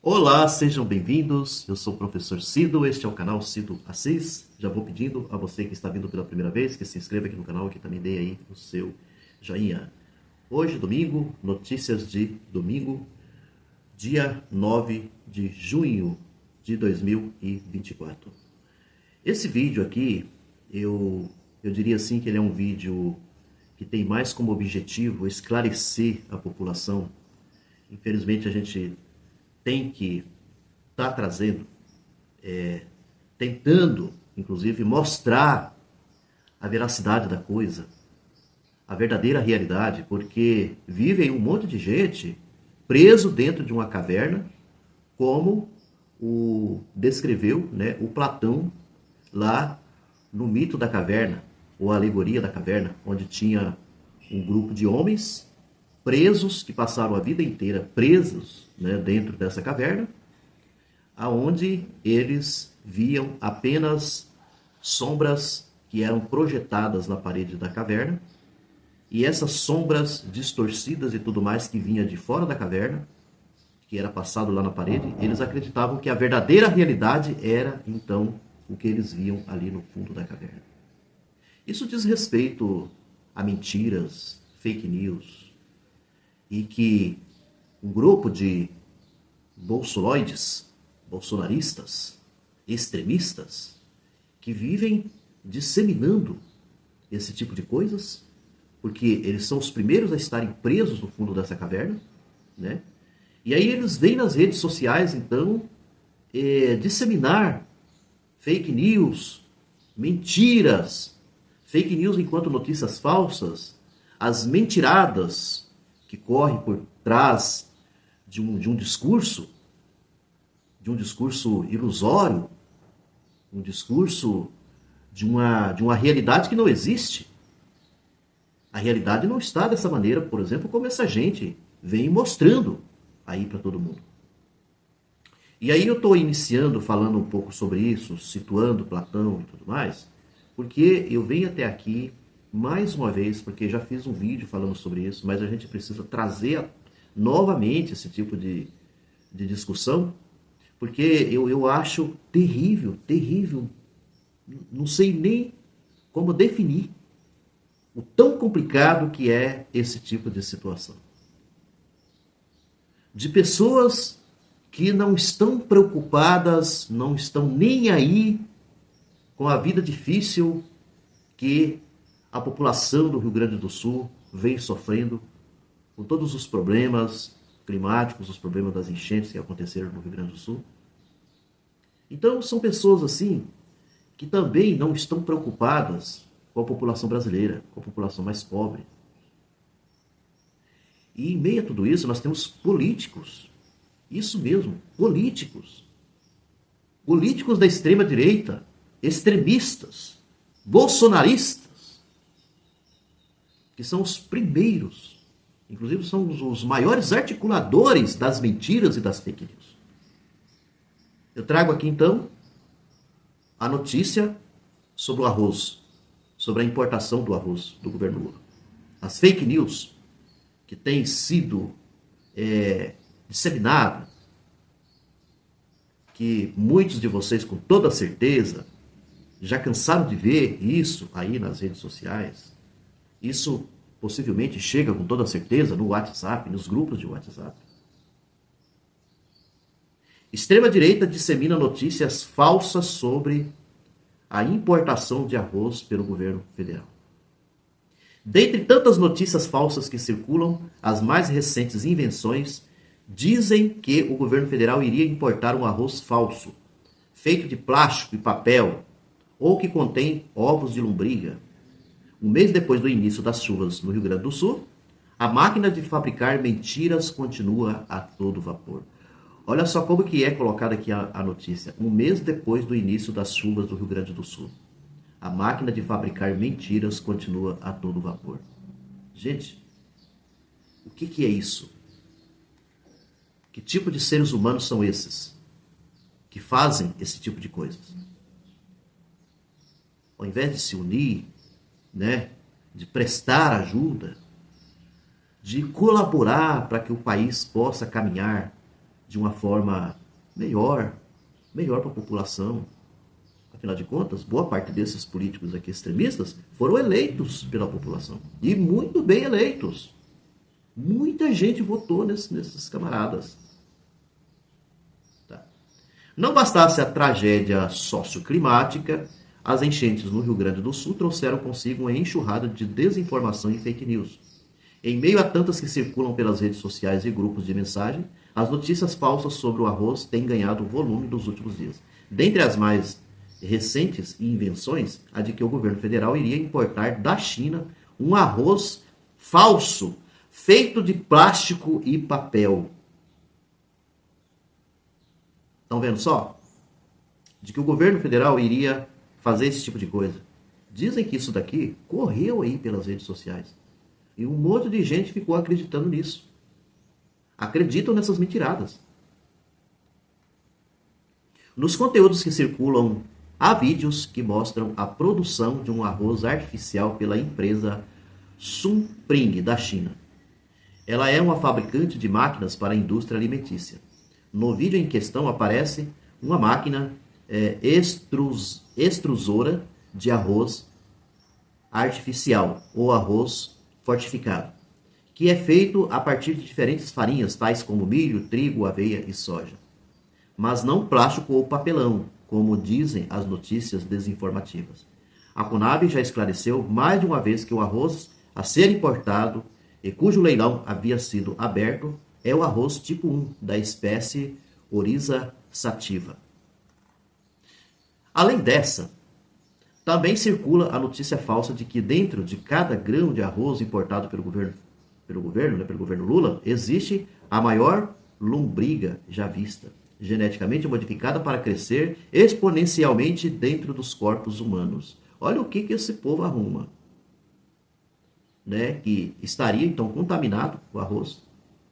Olá, sejam bem-vindos. Eu sou o professor Cido, este é o canal Cido Assis. Já vou pedindo a você que está vindo pela primeira vez que se inscreva aqui no canal e que também dê aí o seu joinha. Hoje, domingo, notícias de domingo, dia 9 de junho de 2024. Esse vídeo aqui, eu diria assim que ele é um vídeo que tem mais como objetivo esclarecer a população. Infelizmente, a gente tem que estar trazendo, tentando, inclusive, mostrar a veracidade da coisa, a verdadeira realidade, porque vivem um monte de gente preso dentro de uma caverna, como o descreveu, né, o Platão lá no mito da caverna, ou a alegoria da caverna, onde tinha um grupo de homens presos, que passaram a vida inteira presos, né, dentro dessa caverna, aonde eles viam apenas sombras que eram projetadas na parede da caverna, e essas sombras distorcidas e tudo mais que vinha de fora da caverna, que era passado lá na parede, eles acreditavam que a verdadeira realidade era, então, o que eles viam ali no fundo da caverna. Isso diz respeito a mentiras, fake news, e que um grupo de bolsoloides, bolsonaristas, extremistas, que vivem disseminando esse tipo de coisas, porque eles são os primeiros a estarem presos no fundo dessa caverna, né? E aí eles vêm nas redes sociais, então, disseminar fake news, mentiras, fake news enquanto notícias falsas, as mentiradas que correm por trás de um discurso ilusório, um discurso de uma realidade que não existe. A realidade não está dessa maneira, por exemplo, como essa gente vem mostrando aí para todo mundo. E aí eu estou iniciando falando um pouco sobre isso, situando Platão e tudo mais, porque eu venho até aqui mais uma vez, porque já fiz um vídeo falando sobre isso, mas a gente precisa trazer novamente esse tipo de discussão, porque eu acho terrível, terrível, não sei nem como definir o tão complicado que é esse tipo de situação. De pessoas que não estão preocupadas, não estão nem aí com a vida difícil que a população do Rio Grande do Sul vem sofrendo, com todos os problemas climáticos, os problemas das enchentes que aconteceram no Rio Grande do Sul. Então são pessoas assim que também não estão preocupadas com a população brasileira, com a população mais pobre. E em meio a tudo isso nós temos políticos, isso mesmo, políticos. Políticos da extrema direita, extremistas, bolsonaristas, que são os primeiros, inclusive são os maiores articuladores das mentiras e das fake news. Eu trago aqui então a notícia sobre o arroz, sobre a importação do arroz do governo Lula. As fake news que têm sido disseminadas, que muitos de vocês com toda certeza já cansaram de ver isso aí nas redes sociais. Isso possivelmente chega com toda certeza no WhatsApp, nos grupos de WhatsApp. Extrema-direita dissemina notícias falsas sobre a importação de arroz pelo governo federal. Dentre tantas notícias falsas que circulam, as mais recentes invenções dizem que o governo federal iria importar um arroz falso, feito de plástico e papel, ou que contém ovos de lombriga. Um mês depois do início das chuvas no Rio Grande do Sul, a máquina de fabricar mentiras continua a todo vapor. Olha só como que é colocada aqui a notícia. Um mês depois do início das chuvas do Rio Grande do Sul, a máquina de fabricar mentiras continua a todo vapor. Gente, o que é isso? Que tipo de seres humanos são esses que fazem esse tipo de coisas? Ao invés de se unir, né, de prestar ajuda, de colaborar para que o país possa caminhar de uma forma melhor para a população. Afinal de contas, boa parte desses políticos aqui extremistas foram eleitos pela população. E muito bem eleitos. Muita gente votou nesses camaradas. Tá. Não bastasse a tragédia socioclimática, as enchentes no Rio Grande do Sul trouxeram consigo uma enxurrada de desinformação e fake news. Em meio a tantas que circulam pelas redes sociais e grupos de mensagem, as notícias falsas sobre o arroz têm ganhado volume nos últimos dias. Dentre as mais recentes invenções, a de que o governo federal iria importar da China um arroz falso, feito de plástico e papel. Estão vendo só? De que o governo federal iria fazer esse tipo de coisa. Dizem que isso daqui correu aí pelas redes sociais. E um monte de gente ficou acreditando nisso. Acreditam nessas mentiradas. Nos conteúdos que circulam, há vídeos que mostram a produção de um arroz artificial pela empresa Sunpring, da China. Ela é uma fabricante de máquinas para a indústria alimentícia. No vídeo em questão aparece uma máquina extrusora de arroz artificial ou arroz fortificado, que é feito a partir de diferentes farinhas, tais como milho, trigo, aveia e soja. Mas não plástico ou papelão, como dizem as notícias desinformativas. A Conab já esclareceu mais de uma vez que o arroz a ser importado e cujo leilão havia sido aberto é o arroz tipo 1 da espécie Oryza sativa. Além dessa, também circula a notícia falsa de que dentro de cada grão de arroz importado pelo governo Lula, existe a maior lombriga já vista, geneticamente modificada para crescer exponencialmente dentro dos corpos humanos. Olha o que esse povo arruma. Né? Que estaria então contaminado o arroz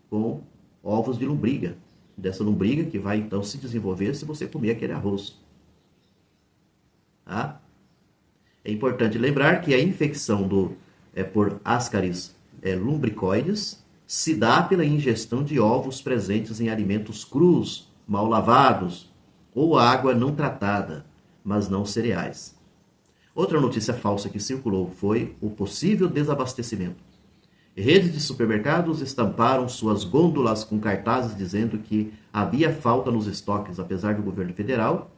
com ovos de lombriga. Dessa lombriga que vai então se desenvolver se você comer aquele arroz. Tá? É importante lembrar que a infecção por Ascaris lumbricoides se dá pela ingestão de ovos presentes em alimentos crus, mal lavados ou água não tratada, mas não cereais. Outra notícia falsa que circulou foi o possível desabastecimento. Redes de supermercados estamparam suas gôndolas com cartazes dizendo que havia falta nos estoques, apesar do governo federal,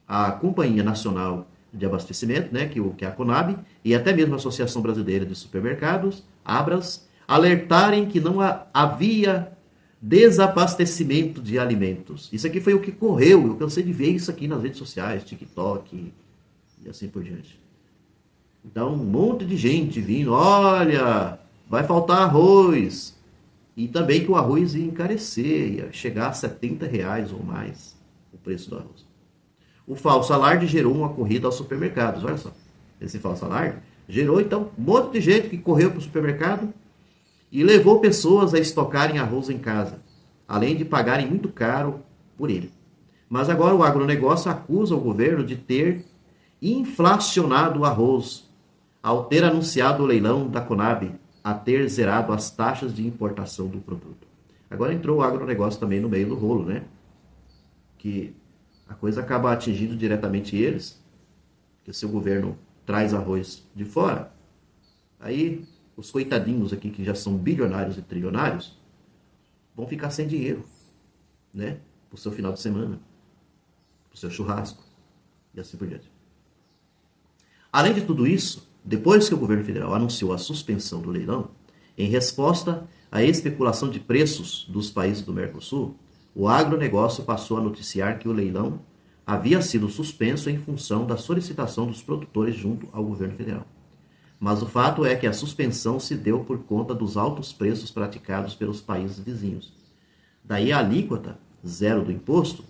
a Companhia Nacional de Abastecimento, né, que é a Conab, e até mesmo a Associação Brasileira de Supermercados, Abras, alertarem que não havia desabastecimento de alimentos. Isso aqui foi o que correu, eu cansei de ver isso aqui nas redes sociais, TikTok e assim por diante. Então, um monte de gente vindo, olha, vai faltar arroz. E também que o arroz ia encarecer, ia chegar a R$70 ou mais o preço do arroz. O falso alarde gerou uma corrida aos supermercados, olha só. Esse falso alarde gerou, então, um monte de gente que correu para o supermercado e levou pessoas a estocarem arroz em casa, além de pagarem muito caro por ele. Mas agora o agronegócio acusa o governo de ter inflacionado o arroz, ao ter anunciado o leilão da Conab a ter zerado as taxas de importação do produto. Agora entrou o agronegócio também no meio do rolo, né? Que a coisa acaba atingindo diretamente eles, porque se o governo traz arroz de fora, aí os coitadinhos aqui que já são bilionários e trilionários vão ficar sem dinheiro, né? Pro seu final de semana, pro seu churrasco e assim por diante. Além de tudo isso, depois que o governo federal anunciou a suspensão do leilão, em resposta à especulação de preços dos países do Mercosul, o agronegócio passou a noticiar que o leilão havia sido suspenso em função da solicitação dos produtores junto ao governo federal. Mas o fato é que a suspensão se deu por conta dos altos preços praticados pelos países vizinhos. Daí a alíquota zero do imposto,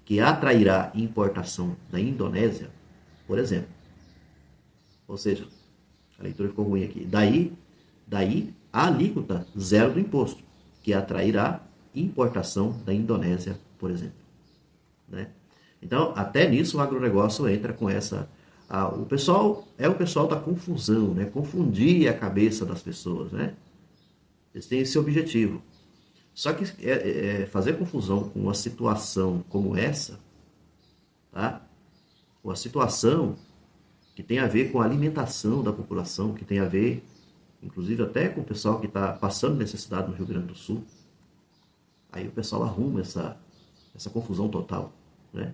que atrairá importação da Indonésia, por exemplo. Ou seja, a leitura ficou ruim aqui. Daí a alíquota zero do imposto, que atrairá importação da Indonésia, por exemplo. Né? Então, até nisso o agronegócio entra com essa... o pessoal é o pessoal da confusão, né? Confundir a cabeça das pessoas, né? Eles têm esse objetivo. Só que fazer confusão com uma situação como essa, tá? Uma situação que tem a ver com a alimentação da população, que tem a ver, inclusive, até com o pessoal que está passando necessidade no Rio Grande do Sul. Aí o pessoal arruma essa confusão total, né?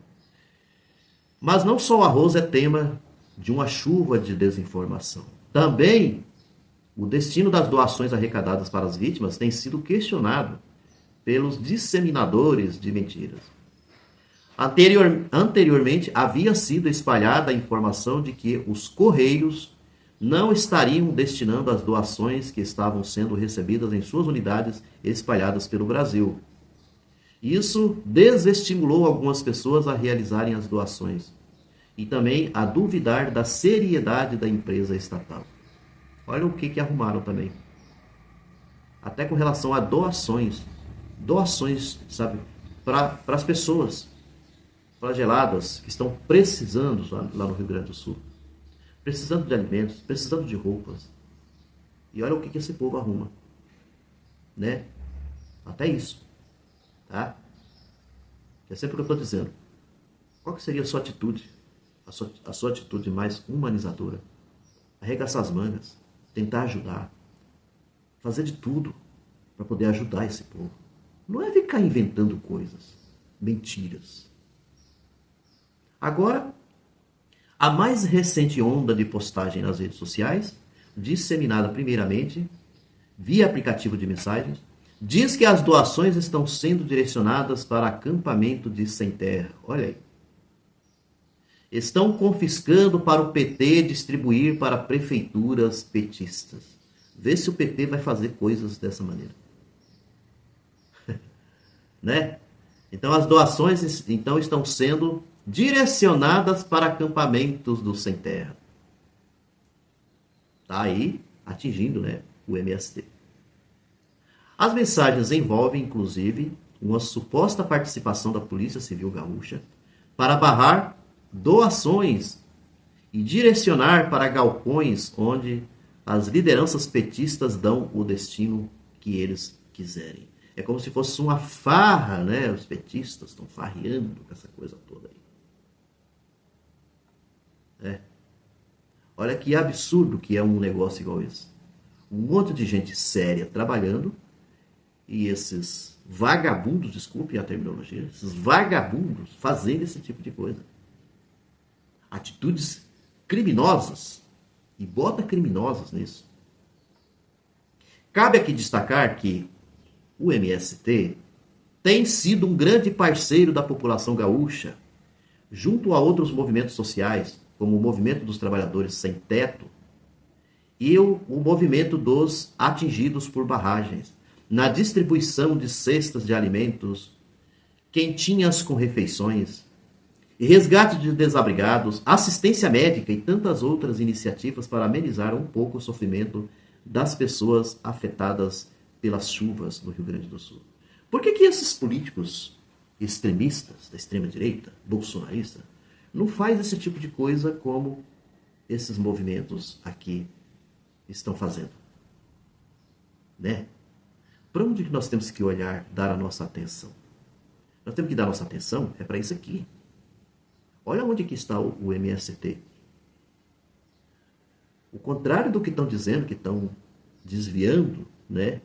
Mas não só o arroz é tema de uma chuva de desinformação. Também o destino das doações arrecadadas para as vítimas tem sido questionado pelos disseminadores de mentiras. Anteriormente, havia sido espalhada a informação de que os Correios não estariam destinando as doações que estavam sendo recebidas em suas unidades espalhadas pelo Brasil. Isso desestimulou algumas pessoas a realizarem as doações e também a duvidar da seriedade da empresa estatal. Olha o que arrumaram também. Até com relação a doações. Doações, sabe, para as pessoas flageladas que estão precisando lá no Rio Grande do Sul. Precisando de alimentos, precisando de roupas. E olha o que esse povo arruma. Né? Até isso. Tá? É sempre o que eu estou dizendo. Qual que seria a sua atitude? A sua atitude mais humanizadora? Arregaçar as mangas. Tentar ajudar. Fazer de tudo para poder ajudar esse povo. Não é ficar inventando coisas. Mentiras. Agora, a mais recente onda de postagem nas redes sociais, disseminada primeiramente via aplicativo de mensagens, diz que as doações estão sendo direcionadas para acampamento de sem terra. Olha aí. Estão confiscando para o PT distribuir para prefeituras petistas. Vê se o PT vai fazer coisas dessa maneira. Né? Então as doações estão sendo direcionadas para acampamentos do sem terra. Está aí atingindo, né, o MST. As mensagens envolvem, inclusive, uma suposta participação da Polícia Civil Gaúcha para barrar doações e direcionar para galpões onde as lideranças petistas dão o destino que eles quiserem. É como se fosse uma farra, né? Os petistas estão farreando com essa coisa toda aí. Olha que absurdo que é um negócio igual esse. Um monte de gente séria trabalhando e esses vagabundos, desculpe a terminologia, esses vagabundos fazendo esse tipo de coisa. Atitudes criminosas. E bota criminosas nisso. Cabe aqui destacar que o MST tem sido um grande parceiro da população gaúcha, junto a outros movimentos sociais, como o Movimento dos Trabalhadores Sem Teto e o Movimento dos Atingidos por Barragens, na distribuição de cestas de alimentos, quentinhas com refeições, resgate de desabrigados, assistência médica e tantas outras iniciativas para amenizar um pouco o sofrimento das pessoas afetadas pelas chuvas no Rio Grande do Sul. Por que esses políticos extremistas, da extrema-direita, bolsonaristas, não faz esse tipo de coisa como esses movimentos aqui estão fazendo? Né? Para onde nós temos que olhar, dar a nossa atenção? Nós temos que dar nossa atenção para isso aqui. Olha onde que está o MST. O contrário do que estão dizendo, que estão desviando, né?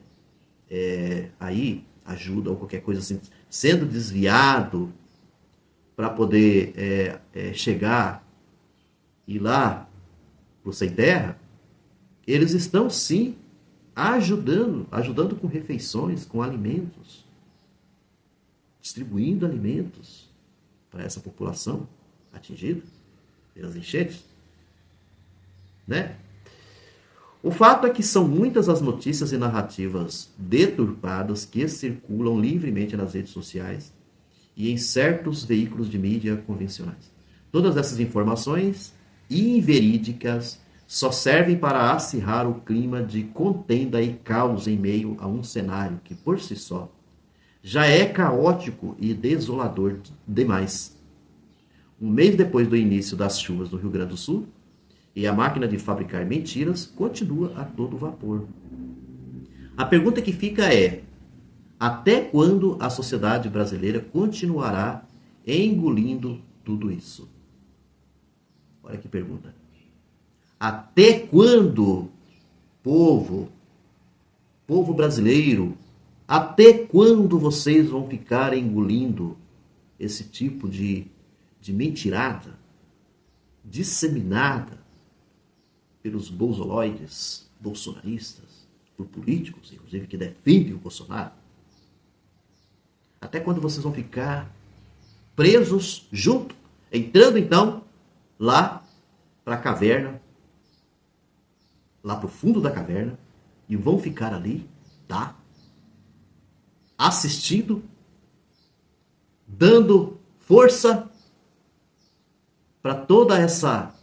Aí ajuda ou qualquer coisa assim, sendo desviado para poder chegar e ir lá para o sem terra, eles estão sim ajudando com refeições, com alimentos, distribuindo alimentos para essa população atingida pelas enchentes, né? O fato é que são muitas as notícias e narrativas deturpadas que circulam livremente nas redes sociais e em certos veículos de mídia convencionais. Todas essas informações inverídicas só servem para acirrar o clima de contenda e caos em meio a um cenário que, por si só, já é caótico e desolador demais. Um mês depois do início das chuvas no Rio Grande do Sul, e a máquina de fabricar mentiras continua a todo vapor. A pergunta que fica é: Até quando a sociedade brasileira continuará engolindo tudo isso? Olha que pergunta. Até quando, povo brasileiro, até quando vocês vão ficar engolindo esse tipo de mentirada disseminada pelos bolsoloides, bolsonaristas, por políticos, inclusive, que defendem o Bolsonaro? Até quando vocês vão ficar presos junto, entrando então lá para a caverna, lá para o fundo da caverna, e vão ficar ali, tá? Assistindo, dando força para toda essa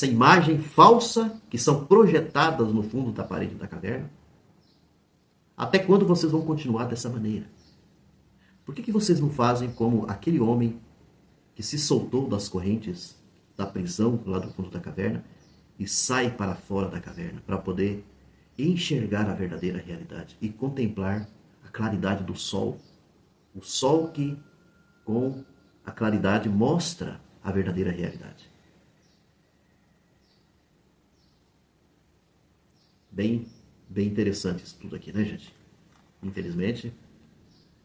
imagem falsa que são projetadas no fundo da parede da caverna? Até quando vocês vão continuar dessa maneira? Por que vocês não fazem como aquele homem que se soltou das correntes da prisão lá do fundo da caverna e sai para fora da caverna para poder enxergar a verdadeira realidade e contemplar a claridade do sol? O sol que, com a claridade, mostra a verdadeira realidade. Bem interessante isso tudo aqui, né, gente? Infelizmente,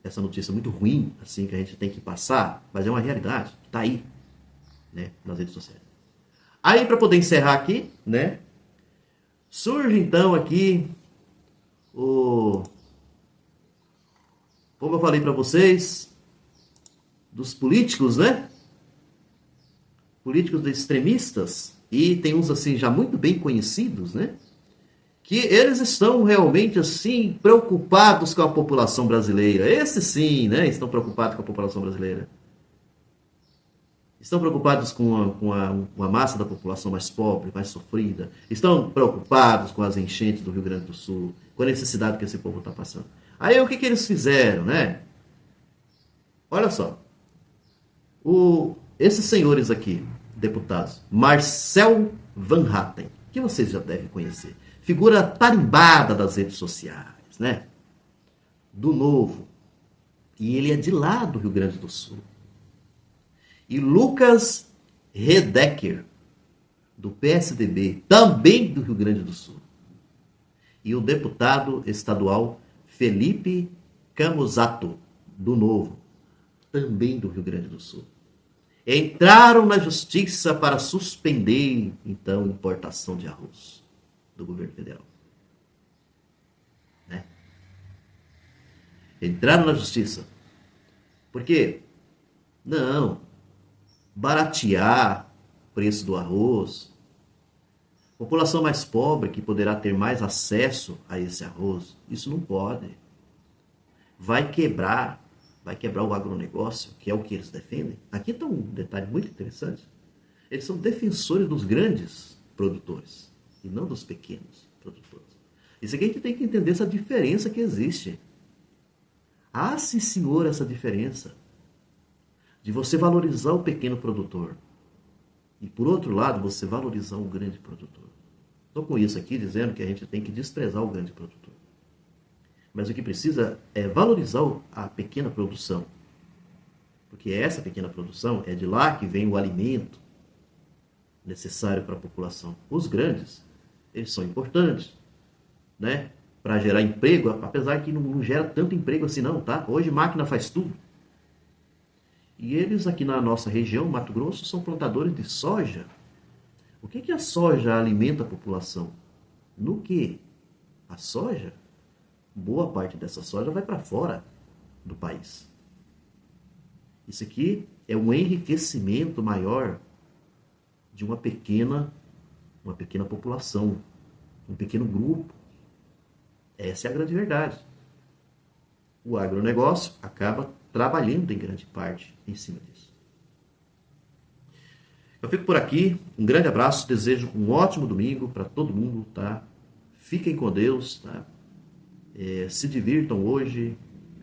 essa notícia é muito ruim, assim, que a gente tem que passar, mas é uma realidade, tá aí, né, nas redes sociais. Aí, para poder encerrar aqui, né, surge então aqui como eu falei para vocês, dos políticos, né? Políticos extremistas, e tem uns assim já muito bem conhecidos, né? Que eles estão realmente assim preocupados com a população brasileira. Esses sim, né? Estão preocupados com a população brasileira. Estão preocupados com a massa da população mais pobre, mais sofrida. Estão preocupados com as enchentes do Rio Grande do Sul, com a necessidade que esse povo está passando. Aí o que eles fizeram, né? Olha só. Esses senhores aqui, deputados, Marcel Van Hatten, que vocês já devem conhecer, figura tarimbada das redes sociais, né? Do Novo. E ele é de lá do Rio Grande do Sul. E Lucas Redeker, do PSDB, também do Rio Grande do Sul. E o deputado estadual Felipe Camusato, do Novo, também do Rio Grande do Sul. Entraram na justiça para suspender, então, a importação de arroz do governo federal. Né? Entraram na justiça. Por quê? Não. Baratear o preço do arroz. População mais pobre que poderá ter mais acesso a esse arroz. Isso não pode. Vai quebrar o agronegócio, que é o que eles defendem. Aqui está um detalhe muito interessante. Eles são defensores dos grandes produtores e não dos pequenos produtores. Isso aqui a gente tem que entender essa diferença que existe. Há, sim, senhor, essa diferença de você valorizar o pequeno produtor e, por outro lado, você valorizar o grande produtor. Estou com isso aqui dizendo que a gente tem que desprezar o grande produtor. Mas o que precisa é valorizar a pequena produção. Porque essa pequena produção é de lá que vem o alimento necessário para a população. Os grandes, eles são importantes, né? Para gerar emprego, apesar que não gera tanto emprego assim não, tá? Hoje máquina faz tudo. E eles aqui na nossa região, Mato Grosso, são plantadores de soja. O que a soja alimenta a população? No que? A soja, boa parte dessa soja vai para fora do país. Isso aqui é um enriquecimento maior de uma pequena população, um pequeno grupo. Essa é a grande verdade. O agronegócio acaba trabalhando em grande parte em cima disso. Eu fico por aqui, um grande abraço, desejo um ótimo domingo para todo mundo, tá? Fiquem com Deus, tá? Se divirtam hoje,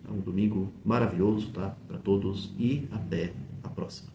é um domingo maravilhoso, tá? Para todos e até a próxima.